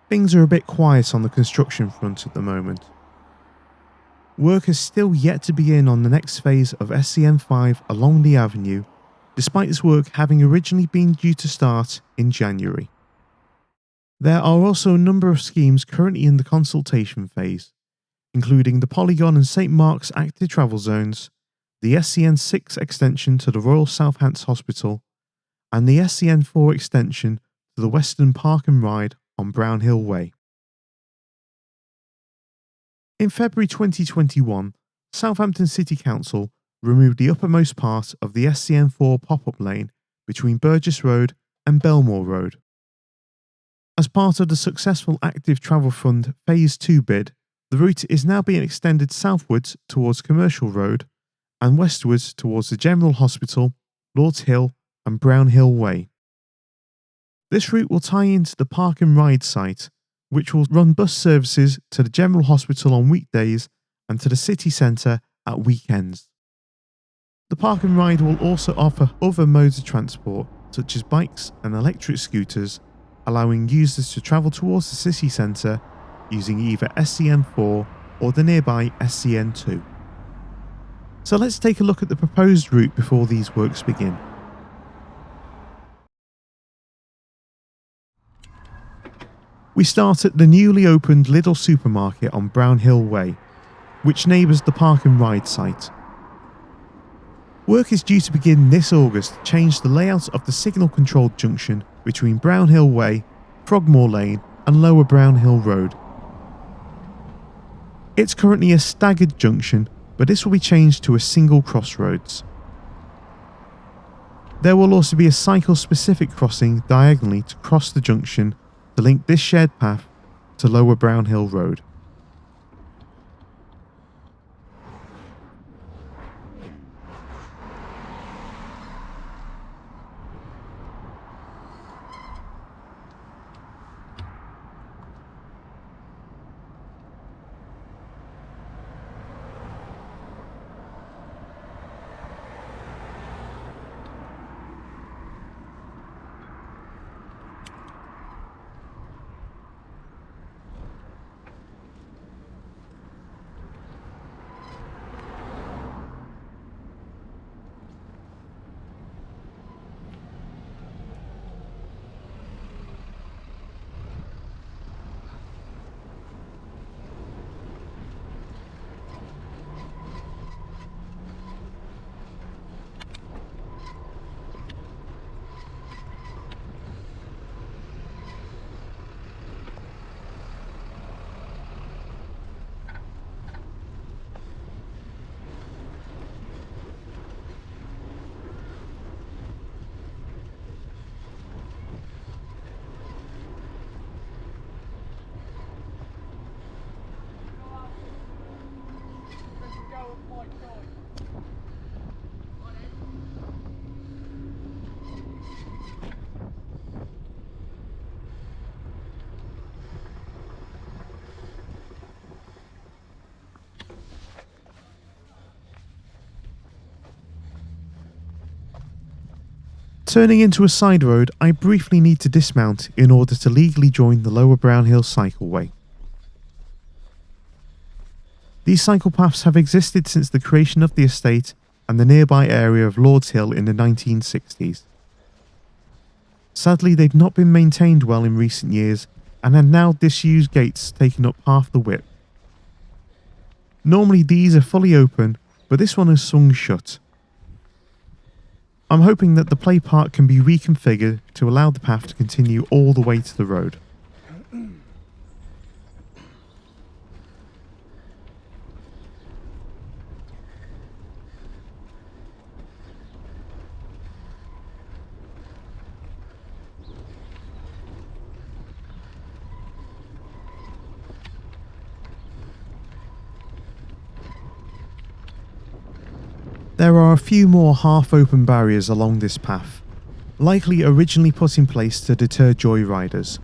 Things are a bit quiet on the construction front at the moment. Work is still yet to begin on the next phase of SCN5 along the avenue, despite this work having originally been due to start in January. There are also a number of schemes currently in the consultation phase, including the Polygon and St Mark's active travel zones, the SCN6 extension to the Royal Southampton Hospital, and the SCN4 extension to the Western Park and Ride on Brownhill Way. In February 2021, Southampton City Council removed the uppermost part of the SCN4 pop-up lane between Burgess Road and Belmore Road. As part of the successful Active Travel Fund Phase 2 bid, the route is now being extended southwards towards Commercial Road and westwards towards the General Hospital, Lordshill and Brownhill Way. This route will tie into the Park and Ride site, which will run bus services to the General Hospital on weekdays and to the city centre at weekends. The Park and Ride will also offer other modes of transport, such as bikes and electric scooters, allowing users to travel towards the city centre using either SCN4 or the nearby SCN2. So let's take a look at the proposed route before these works begin. We start at the newly opened Lidl supermarket on Brownhill Way, which neighbours the Park and Ride site. Work is due to begin this August to change the layout of the signal-controlled junction between Brownhill Way, Frogmore Lane and Lower Brownhill Road. It's currently a staggered junction, but this will be changed to a single crossroads. There will also be a cycle-specific crossing diagonally to cross the junction to link this shared path to Lower Brownhill Road. Turning into a side road, I briefly need to dismount in order to legally join the Lower Brownhill cycleway. These cycle paths have existed since the creation of the estate and the nearby area of Lordshill in the 1960s. Sadly, they've not been maintained well in recent years and have now disused gates taking up half the width. Normally these are fully open, but this one is swung shut. I'm hoping that the play park can be reconfigured to allow the path to continue all the way to the road. There are a few more half-open barriers along this path, likely originally put in place to deter joyriders.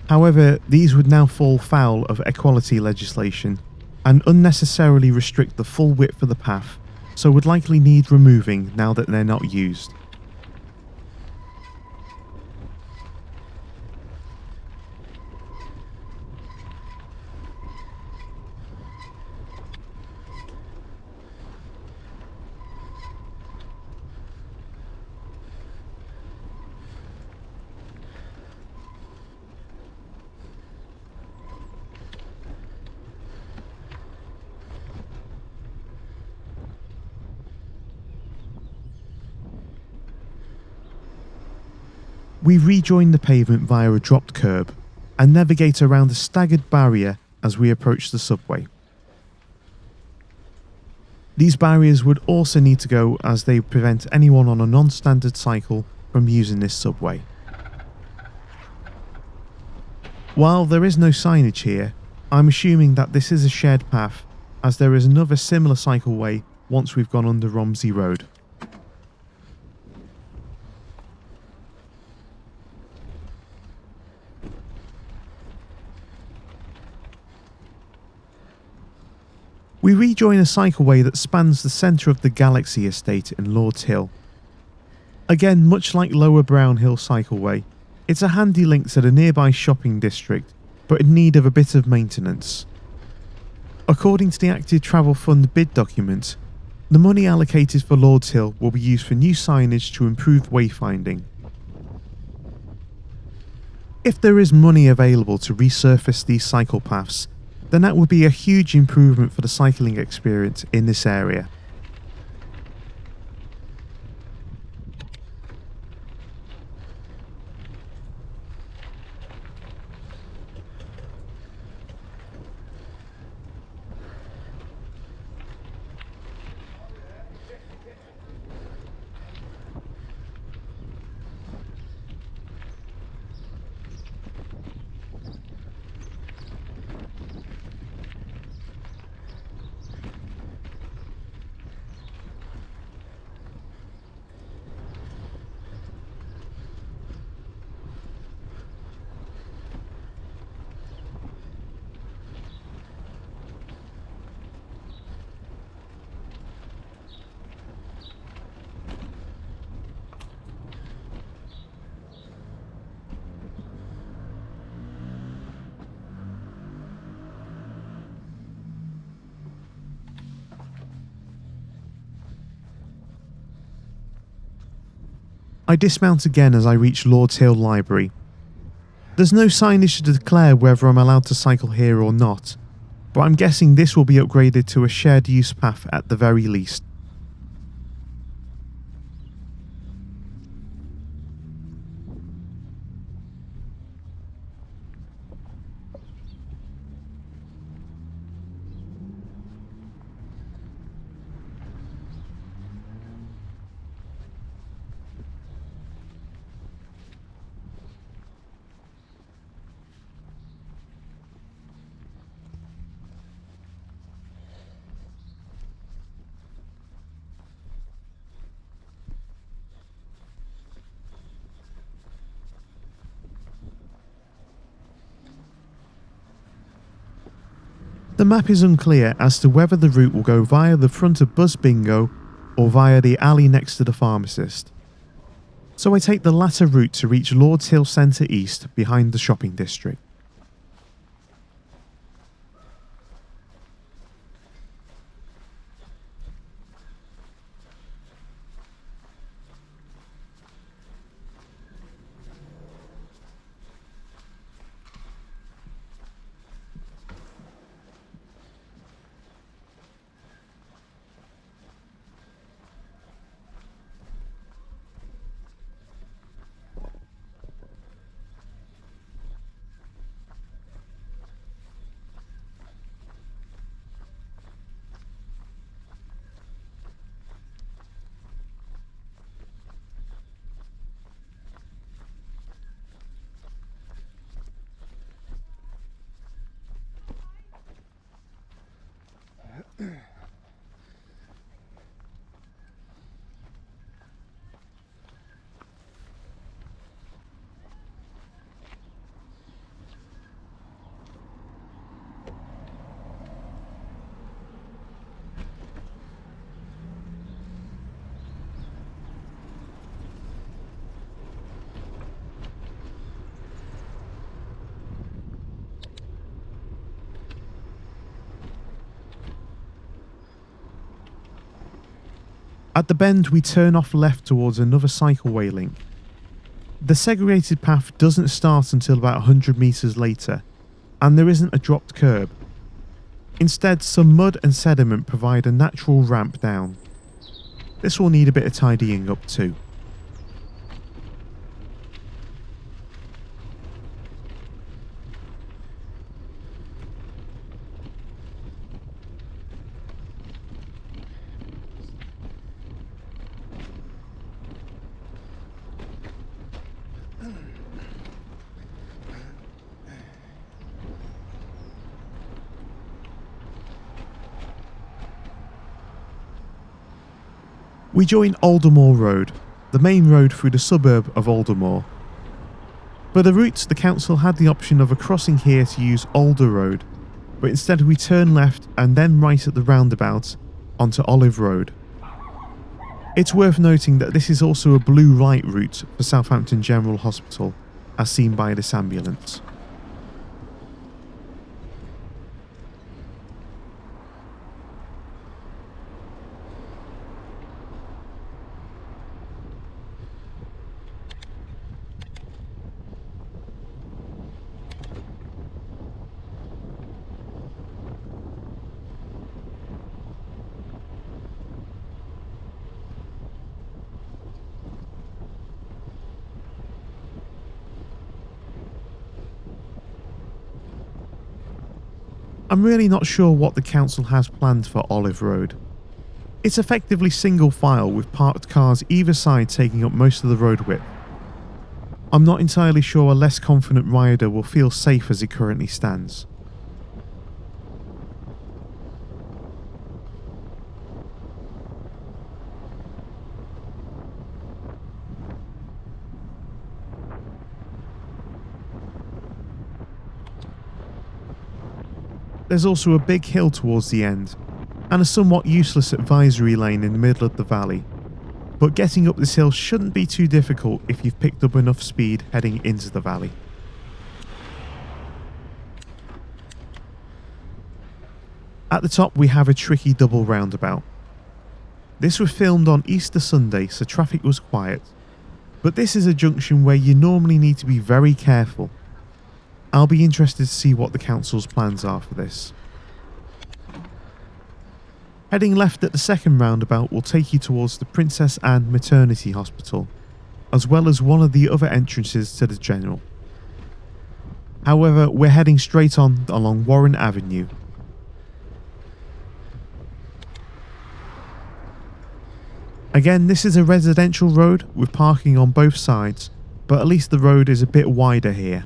However, these would now fall foul of equality legislation and unnecessarily restrict the full width of the path, so would likely need removing now that they're not used. We rejoin the pavement via a dropped curb and navigate around a staggered barrier as we approach the subway. These barriers would also need to go as they prevent anyone on a non-standard cycle from using this subway. While there is no signage here, I'm assuming that this is a shared path as there is another similar cycleway once we've gone under Romsey Road. We rejoin a cycleway that spans the centre of the Galaxy estate in Lordshill. Again, much like Lower Brownhill cycleway, it's a handy link to the nearby shopping district, but in need of a bit of maintenance. According to the Active Travel Fund bid document, the money allocated for Lordshill will be used for new signage to improve wayfinding. If there is money available to resurface these cycle paths, then that would be a huge improvement for the cycling experience in this area. I dismount again as I reach Lordshill Library. There's no signage to declare whether I'm allowed to cycle here or not, but I'm guessing this will be upgraded to a shared use path at the very least. The map is unclear as to whether the route will go via the front of Buzz Bingo or via the alley next to the pharmacist. So I take the latter route to reach Lordshill Centre East behind the shopping district. At the bend, we turn off left towards another cycleway link. The segregated path doesn't start until about 100 metres later, and there isn't a dropped curb. Instead, some mud and sediment provide a natural ramp down. This will need a bit of tidying up too. We join Aldermore Road, the main road through the suburb of Aldermore. For the route, the council had the option of a crossing here to use Alder Road, but instead we turn left and then right at the roundabout onto Olive Road. It's worth noting that this is also a blue light route for Southampton General Hospital, as seen by this ambulance. I'm really not sure what the council has planned for Olive Road. It's effectively single file with parked cars either side taking up most of the road width. I'm not entirely sure a less confident rider will feel safe as it currently stands. There's also a big hill towards the end, and a somewhat useless advisory lane in the middle of the valley, but getting up this hill shouldn't be too difficult if you've picked up enough speed heading into the valley. At the top we have a tricky double roundabout. This was filmed on Easter Sunday, so traffic was quiet, but this is a junction where you normally need to be very careful. I'll be interested to see what the council's plans are for this. Heading left at the second roundabout will take you towards the Princess Anne Maternity Hospital, as well as one of the other entrances to the General. However, we're heading straight on along Warren Avenue. Again, this is a residential road with parking on both sides, but at least the road is a bit wider here.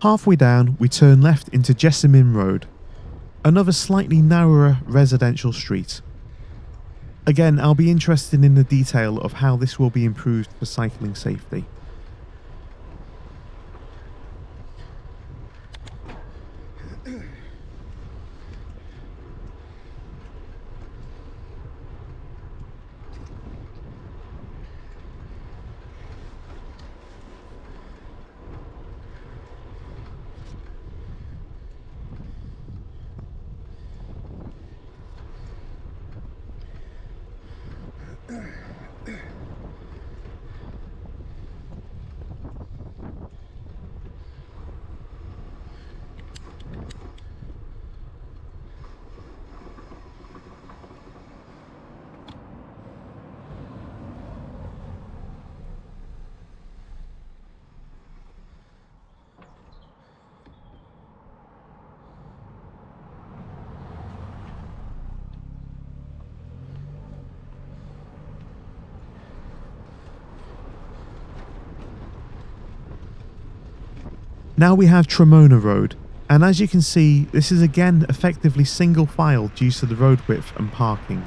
Halfway down, we turn left into Jessamine Road, another slightly narrower residential street. Again, I'll be interested in the detail of how this will be improved for cycling safety. Now we have Tremona Road, and as you can see, this is again effectively single file due to the road width and parking.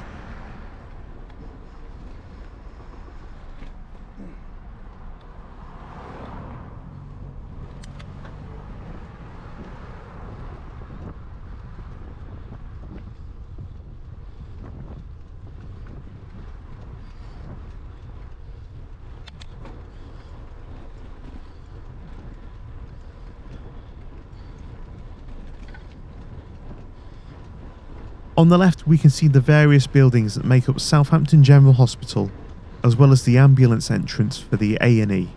On the left we can see the various buildings that make up Southampton General Hospital, as well as the ambulance entrance for the A&E.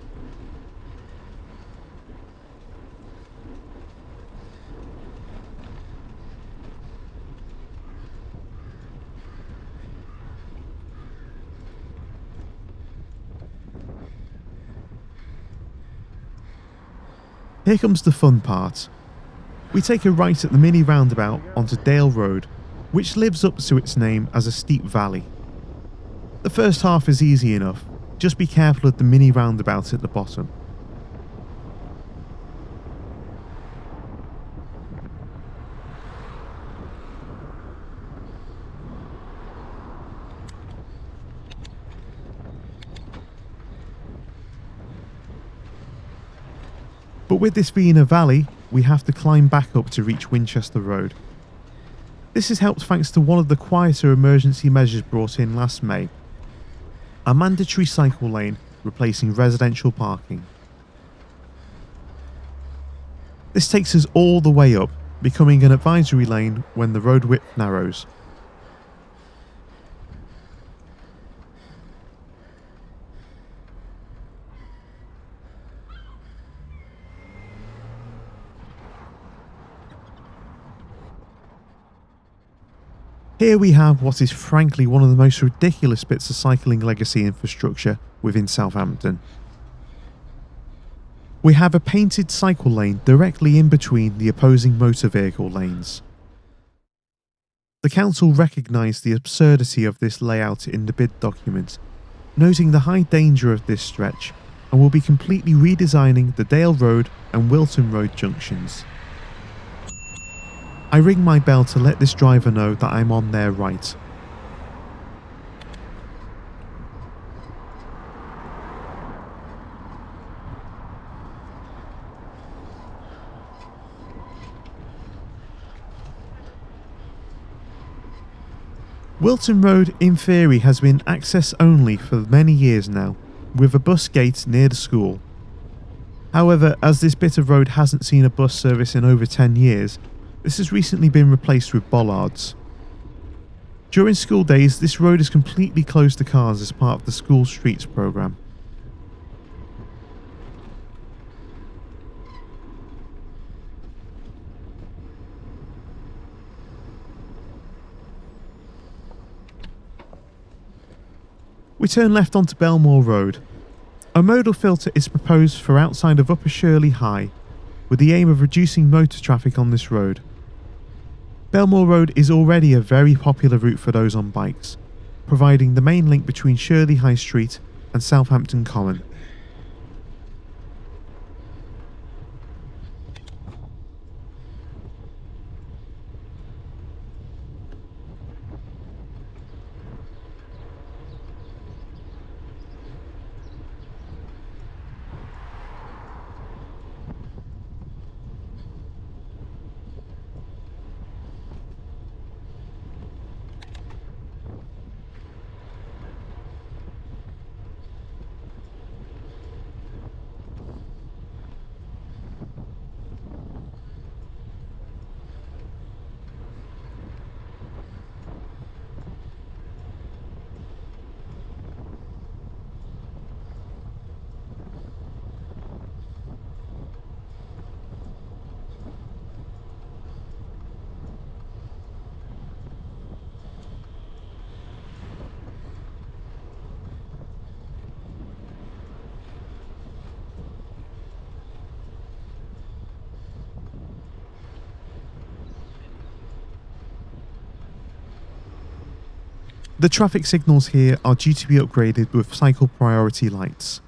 Here comes the fun part. We take a right at the mini roundabout onto Dale Road, which lives up to its name as a steep valley. The first half is easy enough, just be careful of the mini roundabout at the bottom. But with this being a valley, we have to climb back up to reach Winchester Road. This is helped thanks to one of the quieter emergency measures brought in last May, a mandatory cycle lane replacing residential parking. This takes us all the way up, becoming an advisory lane when the road width narrows. Here we have what is frankly one of the most ridiculous bits of cycling legacy infrastructure within Southampton. We have a painted cycle lane directly in between the opposing motor vehicle lanes. The council recognised the absurdity of this layout in the bid document, noting the high danger of this stretch, and will be completely redesigning the Dale Road and Wilton Road junctions. I ring my bell to let this driver know that I'm on their right. Wilton Road in theory has been access only for many years now, with a bus gate near the school. However, as this bit of road hasn't seen a bus service in over 10 years, this has recently been replaced with bollards. During school days, this road is completely closed to cars as part of the School Streets programme. We turn left onto Belmore Road. A modal filter is proposed for outside of Upper Shirley High, with the aim of reducing motor traffic on this road. Belmore Road is already a very popular route for those on bikes, providing the main link between Shirley High Street and Southampton Common. The traffic signals here are due to be upgraded with cycle priority lights.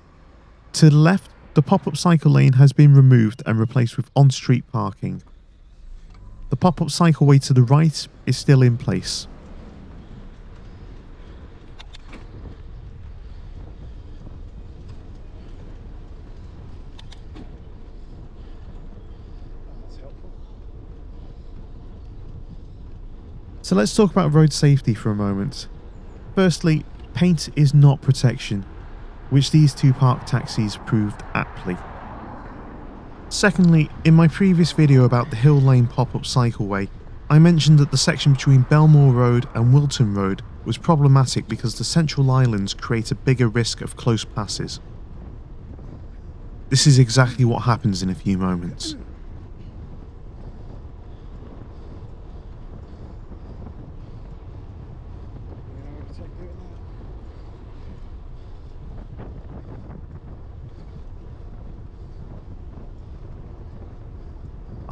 To the left, the pop-up cycle lane has been removed and replaced with on-street parking. The pop-up cycleway to the right is still in place. So let's talk about road safety for a moment. Firstly, paint is not protection, which these two park taxis proved aptly. Secondly, in my previous video about the Hill Lane pop-up cycleway, I mentioned that the section between Belmore Road and Wilton Road was problematic because the central islands create a bigger risk of close passes. This is exactly what happens in a few moments.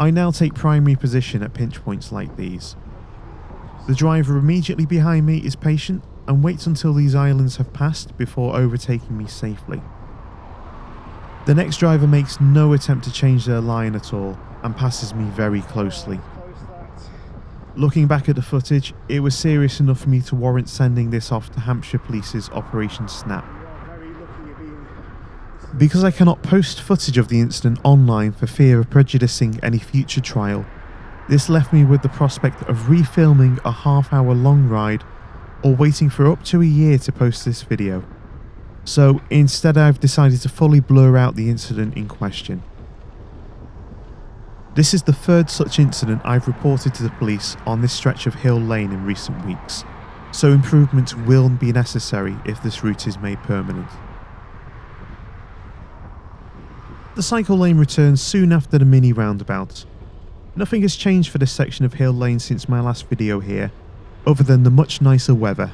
I now take primary position at pinch points like these. The driver immediately behind me is patient and waits until these islands have passed before overtaking me safely. The next driver makes no attempt to change their line at all and passes me very closely. Looking back at the footage, it was serious enough for me to warrant sending this off to Hampshire Police's Operation Snap. Because I cannot post footage of the incident online for fear of prejudicing any future trial, this left me with the prospect of refilming a half-hour long ride or waiting for up to a year to post this video. So instead I've decided to fully blur out the incident in question. This is the third such incident I've reported to the police on this stretch of Hill Lane in recent weeks, so improvements will be necessary if this route is made permanent. The cycle lane returns soon after the mini roundabout. Nothing has changed for this section of Hill Lane since my last video here, other than the much nicer weather.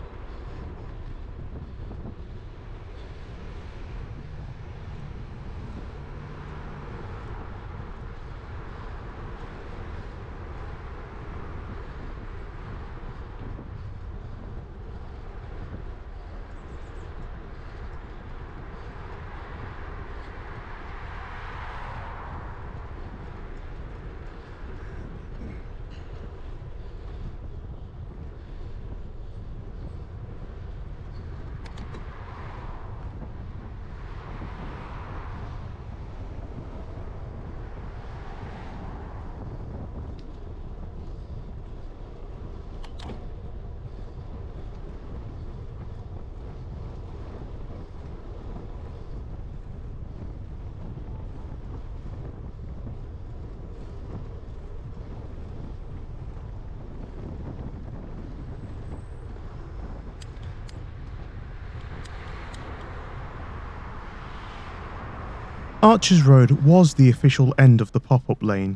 Archers Road was the official end of the pop-up lane,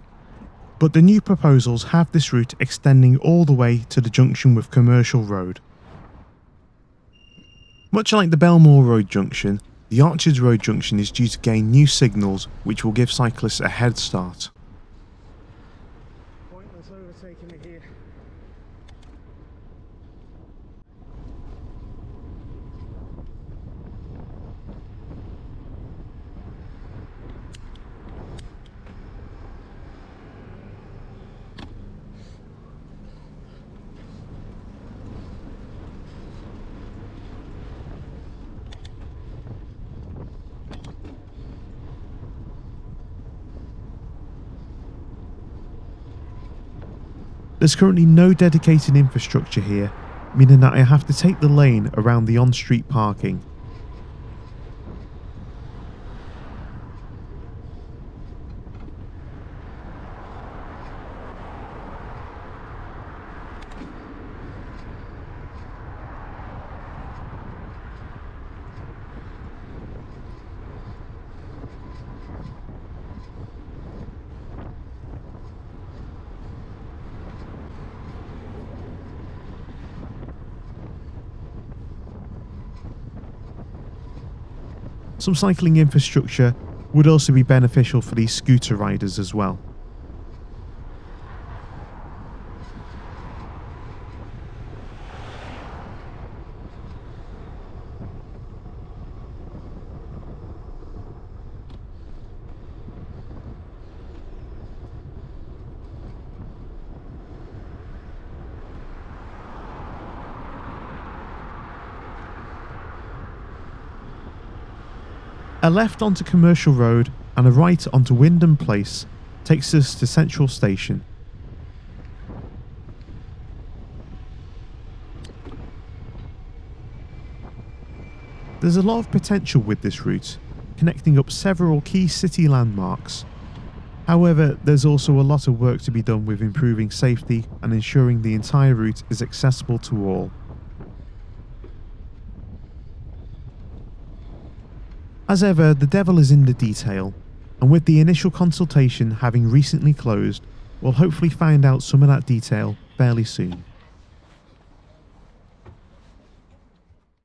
but the new proposals have this route extending all the way to the junction with Commercial Road. Much like the Belmore Road junction, the Archers Road junction is due to gain new signals which will give cyclists a head start. Pointless overtaking it here. There's currently no dedicated infrastructure here, meaning that I have to take the lane around the on-street parking. Some cycling infrastructure would also be beneficial for these scooter riders as well. A left onto Commercial Road and a right onto Wyndham Place takes us to Central Station. There's a lot of potential with this route, connecting up several key city landmarks. However, there's also a lot of work to be done with improving safety and ensuring the entire route is accessible to all. As ever, the devil is in the detail, and with the initial consultation having recently closed, we'll hopefully find out some of that detail fairly soon.